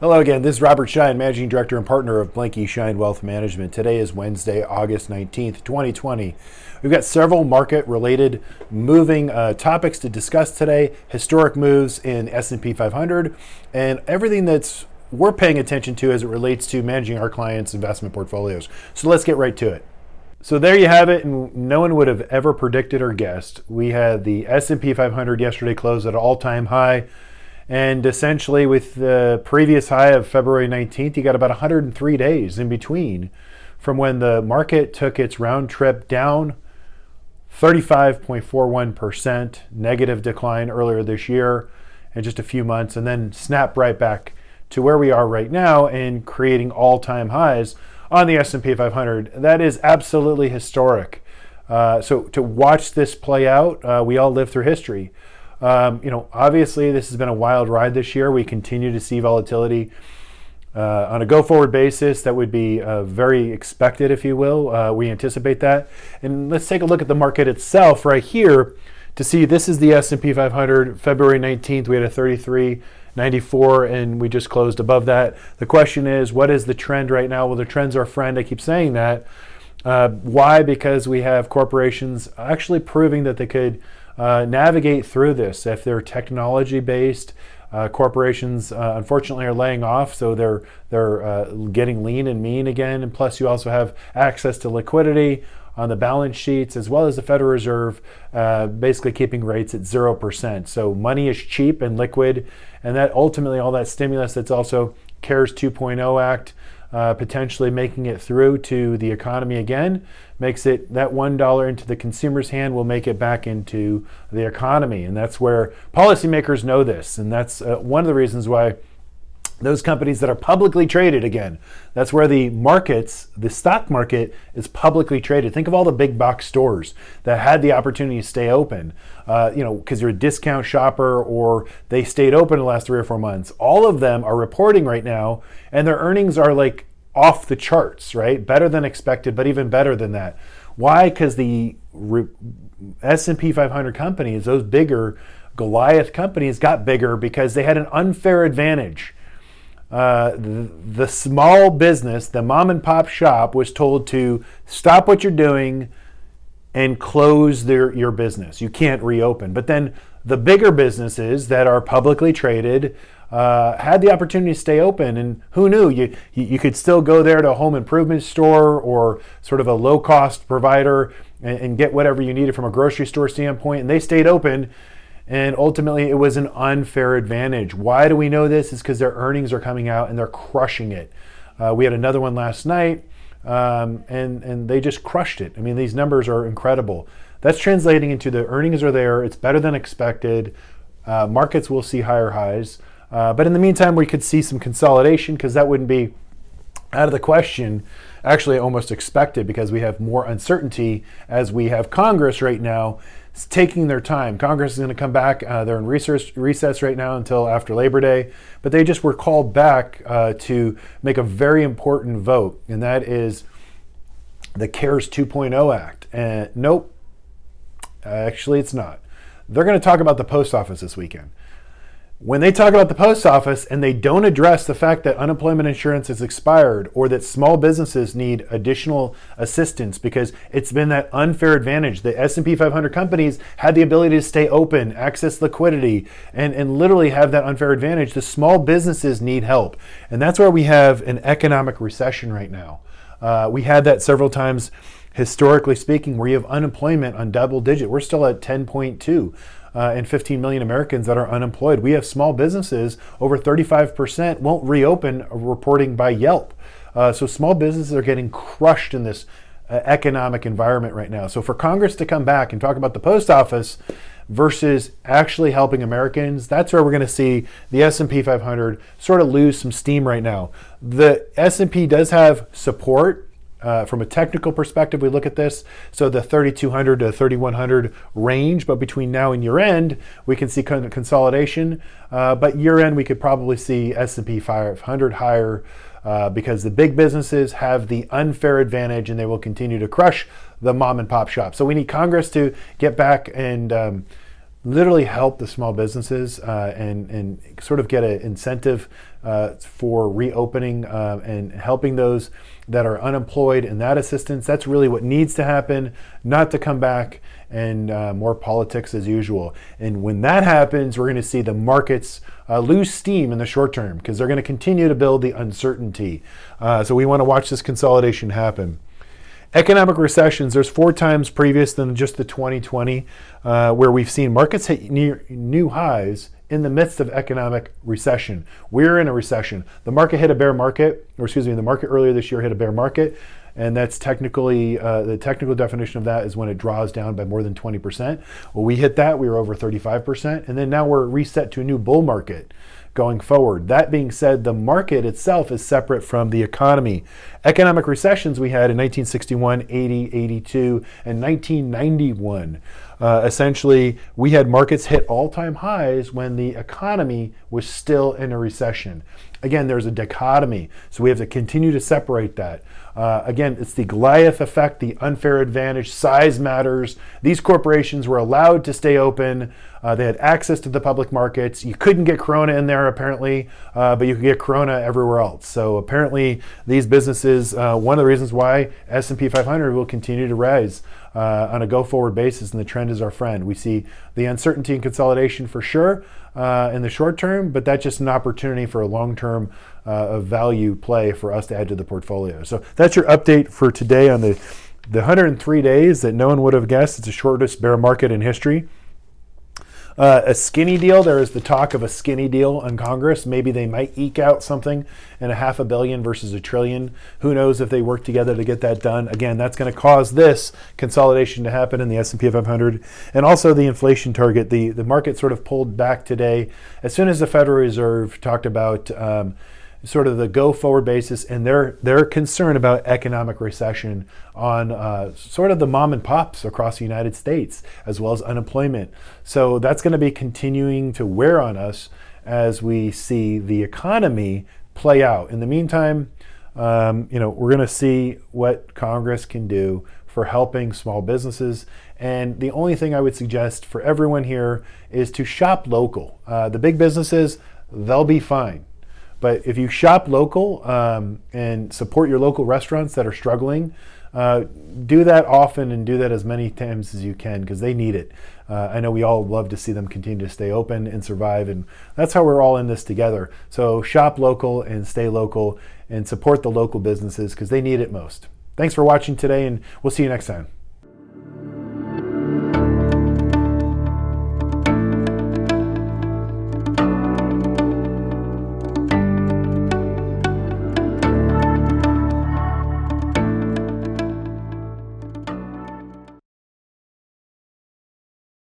Hello again, this is Robert Schein, Managing Director and Partner of Blanke Schein Wealth Management. Today is Wednesday, August 19th, 2020. We've got several market-related moving topics to discuss today, historic moves in S&P 500, and everything that's we're paying attention to as it relates to managing our clients' investment portfolios. So let's get right to it. So there you have it, and no one would have ever predicted or guessed. We had the S&P 500 yesterday closed at an all-time high. And essentially with the previous high of February 19th, you got about 103 days in between from when the market took its round trip down 35.41% negative decline earlier this year in just a few months, and then snap right back to where we are right now and creating all-time highs on the S&P 500. That is absolutely historic. So to watch this play out, we all live through history. Obviously this has been a wild ride this year. We continue to see volatility on a go-forward basis. That would be very expected, if you will. We anticipate that. And let's take a look at the market itself right here to see this is the S&P 500, February 19th. We had a 33.94 and we just closed above that. The question is, what is the trend right now? Well, the trend's our friend. I keep saying that. Why? Because we have corporations actually proving that they could navigate through this. If they're technology-based, corporations unfortunately are laying off, so they're getting lean and mean again. And plus, you also have access to liquidity on the balance sheets, as well as the Federal Reserve basically keeping rates at 0%. So money is cheap and liquid, and that ultimately all that stimulus that's also CARES 2.0 Act potentially making it through to the economy again, makes it that $1 into the consumer's hand will make it back into the economy. And that's where policymakers know this. And that's one of the reasons why those companies that are publicly traded again, that's where the markets, the stock market is publicly traded. Think of all the big box stores that had the opportunity to stay open, because you're a discount shopper or they stayed open the last 3 or 4 months. All of them are reporting right now and their earnings are like off the charts, right? Better than expected, but even better than that. Why? Because the S&P 500 companies, those bigger Goliath companies got bigger because they had an unfair advantage. The small business, the mom and pop shop was told to stop what you're doing and close your business. You can't reopen. But then the bigger businesses that are publicly traded had the opportunity to stay open. And who knew? You could still go there to a home improvement store or sort of a low-cost provider and get whatever you needed from a grocery store standpoint. And they stayed open. And ultimately, it was an unfair advantage. Why do we know this? It's because their earnings are coming out and they're crushing it. We had another one last night, and they just crushed it. I mean, these numbers are incredible. That's translating into the earnings are there. It's better than expected. Markets will see higher highs. But in the meantime, we could see some consolidation because that wouldn't be out of the question, actually almost expected, because we have more uncertainty as we have Congress right now taking their time. Congress is going to come back. They're in recess right now until after Labor Day, but they just were called back to make a very important vote, and that is the CARES 2.0 Act. And nope, actually it's not. They're going to talk about the post office this weekend. When they talk about the post office and they don't address the fact that unemployment insurance has expired or that small businesses need additional assistance because it's been that unfair advantage. The S&P 500 companies had the ability to stay open, access liquidity, and literally have that unfair advantage. The small businesses need help. And that's where we have an economic recession right now. We had that several times historically speaking, where you have unemployment on double digit. We're still at 10.2. And 15 million Americans that are unemployed. We have small businesses, over 35% won't reopen, reporting by Yelp. So small businesses are getting crushed in this economic environment right now. So for Congress to come back and talk about the post office versus actually helping Americans, that's where we're going to see the S&P 500 sort of lose some steam right now. The S&P does have support. From a technical perspective, we look at this. So the 3,200 to 3,100 range, but between now and year end, we can see kind of consolidation. But year end, we could probably see S&P 500 higher because the big businesses have the unfair advantage and they will continue to crush the mom and pop shop. So we need Congress to get back and literally help the small businesses and sort of get an incentive for reopening and helping those that are unemployed, and that assistance. That's really what needs to happen, not to come back and more politics as usual. And when that happens, we're going to see the markets lose steam in the short term because they're going to continue to build the uncertainty. So we want to watch this consolidation happen. Economic recessions, there's 4 times previous than just the 2020 where we've seen markets hit new highs in the midst of economic recession. We're in a recession. The market hit a bear market, the market earlier this year hit a bear market, and that's technically, the technical definition of that is when it draws down by more than 20%. Well, we hit that, we were over 35%, and then now we're reset to a new bull market going forward. That being said, the market itself is separate from the economy. Economic recessions we had in 1961, 80, 82, and 1991. Essentially, we had markets hit all-time highs when the economy was still in a recession. Again, there's a dichotomy, so we have to continue to separate that. Again, it's the Goliath effect, the unfair advantage, size matters. These corporations were allowed to stay open. They had access to the public markets. You couldn't get Corona in there apparently, but you could get Corona everywhere else. So apparently these businesses, one of the reasons why S&P 500 will continue to rise on a go-forward basis, and the trend is our friend. We see the uncertainty and consolidation for sure in the short term, but that's just an opportunity for a long-term value play for us to add to the portfolio. So that's your update for today on the 103 days that no one would have guessed. It's the shortest bear market in history. A skinny deal, there is the talk of a skinny deal in Congress. Maybe they might eke out something in a $500 billion versus $1 trillion. Who knows if they work together to get that done. Again, that's going to cause this consolidation to happen in the S&P 500. And also the inflation target. The market sort of pulled back today as soon as the Federal Reserve talked about sort of the go-forward basis and their concern about economic recession on sort of the mom and pops across the United States, as well as unemployment. So that's going to be continuing to wear on us as we see the economy play out. In the meantime, we're going to see what Congress can do for helping small businesses. And the only thing I would suggest for everyone here is to shop local. The big businesses, they'll be fine. But if you shop local and support your local restaurants that are struggling, do that often and do that as many times as you can because they need it. I know we all love to see them continue to stay open and survive, and that's how we're all in this together. So shop local and stay local and support the local businesses because they need it most. Thanks for watching today, and we'll see you next time.